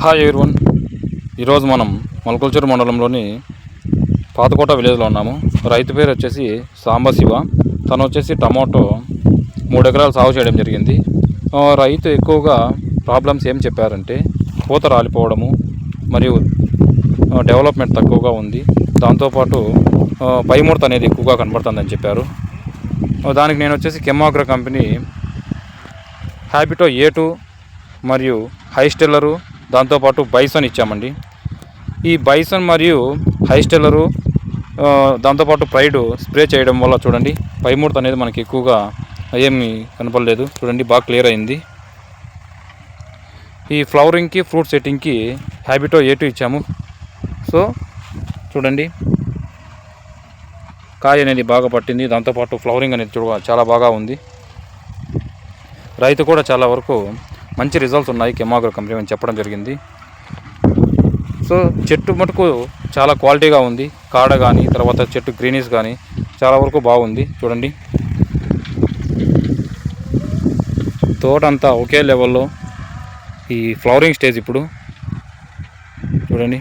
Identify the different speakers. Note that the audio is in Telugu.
Speaker 1: Hi everyone. ఈరోజు మనం మొలకల్చూరు మండలంలోని పాతకోట విలేజ్లో ఉన్నాము. రైతు పేరు వచ్చేసి సాంబశివ. తను వచ్చేసి టమాటో 3 ఎకరాలు సాగు చేయడం జరిగింది. రైతు ఎక్కువగా ప్రాబ్లమ్స్ ఏం చెప్పారంటే పూత రాలిపోవడము మరియు డెవలప్మెంట్ తక్కువగా ఉంది, దాంతోపాటు పైముడత అనేది ఎక్కువగా కనబడుతుందని చెప్పారు. దానికి నేను వచ్చేసి కెమాగ్రో కంపెనీ హ్యాబిటో A2 మరియు హైస్టెల్లరు దాంతోపాటు బైసన్ ఇచ్చామండి. ఈ బైసన్ మరియు హైస్టెల్లరు దాంతోపాటు ప్రైడ్ స్ప్రే చేయడం వల్ల చూడండి పైముడత అనేది మనకి ఎక్కువగా ఏమీ కనపడలేదు. చూడండి బాగా క్లియర్ అయింది. ఈ ఫ్లవరింగ్కి ఫ్రూట్ సెట్టింగ్కి హ్యాబిటో A2 ఇచ్చాము. సో చూడండి కాయ అనేది బాగా పట్టింది, దాంతోపాటు ఫ్లవరింగ్ అనేది చాలా బాగా ఉంది. రైతు కూడా చాలా వరకు మంచి రిజల్ట్స్ ఉన్నాయి కెమాగ్రో కంపెనీ అని చెప్పడం జరిగింది. సో చెట్టు మటుకు చాలా క్వాలిటీగా ఉంది, కాడ కానీ తర్వాత చెట్టు గ్రీనీస్ కానీ చాలా వరకు బాగుంది. చూడండి తోట అంతా ఒకే లెవెల్లో ఈ ఫ్లవరింగ్ స్టేజ్ ఇప్పుడు చూడండి.